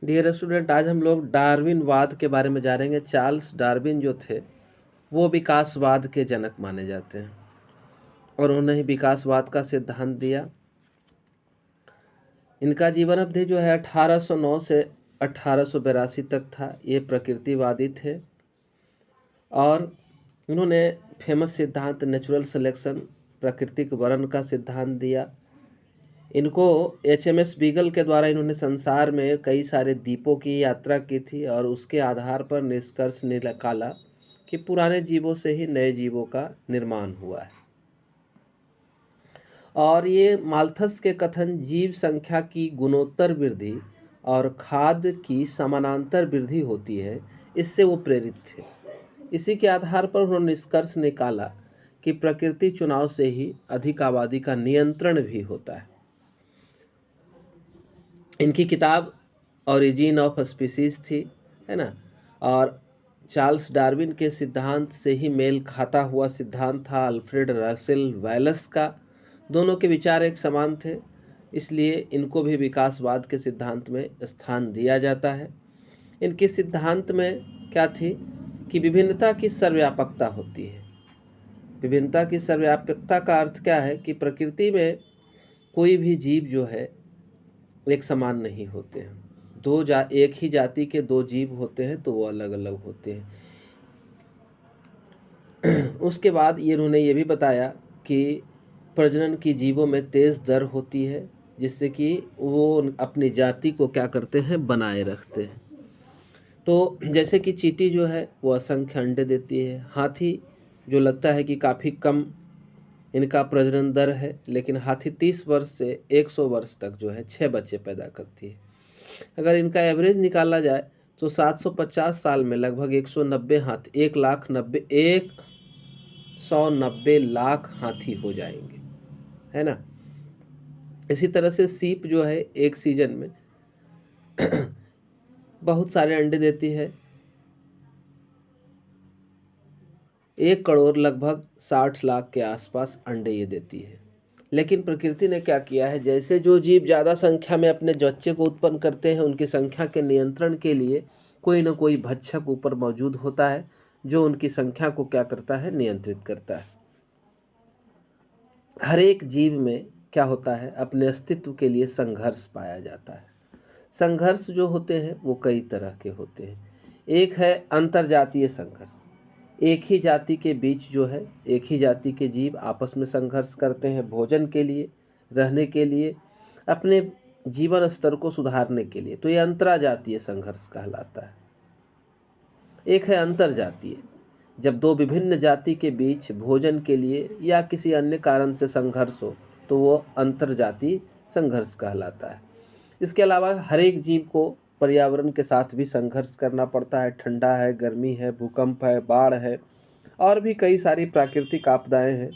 Dear student, आज हम लोग डार्विनवाद के बारे में जानेंगे। चार्ल्स डार्विन जो थे वो विकासवाद के जनक माने जाते हैं और उन्होंने ही विकासवाद का सिद्धांत दिया। इनका जीवन अवधि जो है 1809 से 1882 तक था। ये प्रकृतिवादी थे और उन्होंने फेमस सिद्धांत नेचुरल सिलेक्शन, प्राकृतिक वर्ण का सिद्धांत दिया। इनको HMS बीगल के द्वारा इन्होंने संसार में कई सारे द्वीपों की यात्रा की थी और उसके आधार पर निष्कर्ष निकाला कि पुराने जीवों से ही नए जीवों का निर्माण हुआ है। और ये माल्थस के कथन जीव संख्या की गुणोत्तर वृद्धि और खाद्य की समानांतर वृद्धि होती है, इससे वो प्रेरित थे। इसी के आधार पर उन्होंने निष्कर्ष निकाला कि प्रकृति चुनाव से ही अधिक आबादी का नियंत्रण भी होता है। इनकी किताब ओरिजिन ऑफ स्पीसीज थी, है ना। और चार्ल्स डार्विन के सिद्धांत से ही मेल खाता हुआ सिद्धांत था अल्फ्रेड रसेल वैलेस का। दोनों के विचार एक समान थे, इसलिए इनको भी विकासवाद के सिद्धांत में स्थान दिया जाता है। इनके सिद्धांत में क्या थी कि विभिन्नता की सर्वव्यापकता होती है। विभिन्नता की सर्वव्यापकता का अर्थ क्या है कि प्रकृति में कोई भी जीव जो है एक समान नहीं होते हैं। एक ही जाति के दो जीव होते हैं तो वो अलग अलग होते हैं। उसके बाद इन्होंने ये भी बताया कि प्रजनन की जीवों में तेज दर होती है, जिससे कि वो अपनी जाति को क्या करते हैं, बनाए रखते हैं। तो जैसे कि चींटी जो है वो असंख्य अंडे देती है। हाथी जो लगता है कि काफ़ी कम इनका प्रजनन दर है, लेकिन हाथी 30 वर्ष से 100 वर्ष तक जो है 6 बच्चे पैदा करती है। अगर इनका एवरेज निकाला जाए तो 750 साल में लगभग 190 हाथी 190 लाख हाथी हो जाएंगे, है ना। इसी तरह से सीप जो है एक सीजन में बहुत सारे अंडे देती है। 1 करोड़ लगभग 60 लाख के आसपास अंडे ये देती है। लेकिन प्रकृति ने क्या किया है, जैसे जो जीव ज़्यादा संख्या में अपने बच्चे को उत्पन्न करते हैं, उनकी संख्या के नियंत्रण के लिए कोई न कोई भक्षक ऊपर मौजूद होता है जो उनकी संख्या को क्या करता है, नियंत्रित करता है। हर एक जीव में क्या होता है, अपने अस्तित्व के लिए संघर्ष पाया जाता है। संघर्ष जो होते हैं वो कई तरह के होते हैं। एक है अंतरजातीय संघर्ष। एक ही जाति के बीच जो है, एक ही जाति के जीव आपस में संघर्ष करते हैं भोजन के लिए, रहने के लिए, अपने जीवन स्तर को सुधारने के लिए, तो ये अंतरजातीय संघर्ष कहलाता है। एक है अंतरजातीय, जब दो विभिन्न जाति के बीच भोजन के लिए या किसी अन्य कारण से संघर्ष हो तो वो अंतरजातीय संघर्ष कहलाता है। इसके अलावा हर एक जीव को पर्यावरण के साथ भी संघर्ष करना पड़ता है। ठंडा है, गर्मी है, भूकंप है, बाढ़ है और भी कई सारी प्राकृतिक आपदाएं हैं,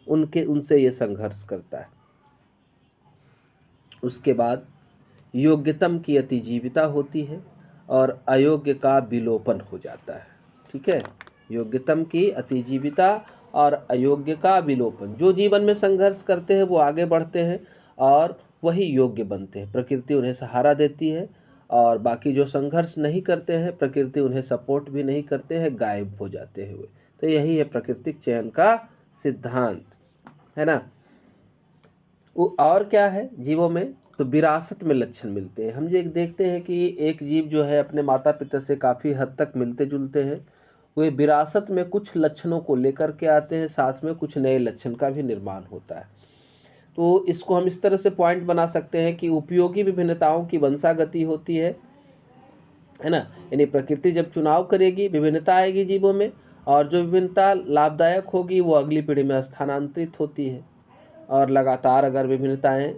उनसे ये संघर्ष करता है। उसके बाद योग्यतम की अतिजीविता होती है और अयोग्य का विलोपन हो जाता है। ठीक है, योग्यतम की अतिजीविता और अयोग्य का विलोपन। जो जीवन में संघर्ष करते हैं वो आगे बढ़ते हैं और वही योग्य बनते हैं। प्रकृति उन्हें सहारा देती है और बाकी जो संघर्ष नहीं करते हैं, प्रकृति उन्हें सपोर्ट भी नहीं करते हैं, गायब हो जाते हैं। तो यही है प्राकृतिक चयन का सिद्धांत, है ना। और क्या है जीवों में, तो विरासत में लक्षण मिलते हैं। हम ये देखते हैं कि एक जीव जो है अपने माता पिता से काफ़ी हद तक मिलते जुलते हैं। वे विरासत में कुछ लक्षणों को लेकर के आते हैं, साथ में कुछ नए लक्षण का भी निर्माण होता है। तो इसको हम इस तरह से पॉइंट बना सकते हैं कि उपयोगी विभिन्नताओं की वंशागति होती है ना। यानी प्रकृति जब चुनाव करेगी, विभिन्नता आएगी जीवों में और जो विभिन्नता लाभदायक होगी वो अगली पीढ़ी में स्थानांतरित होती है। और लगातार अगर विभिन्नताएं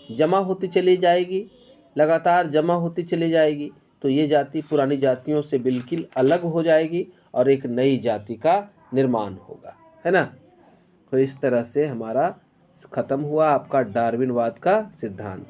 जमा होती चली जाएगी, लगातार जमा होती चली जाएगी, तो ये जाति पुरानी जातियों से बिल्कुल अलग हो जाएगी और एक नई जाति का निर्माण होगा, है ना। तो इस तरह से हमारा ख़त्म हुआ आपका डार्विनवाद का सिद्धांत।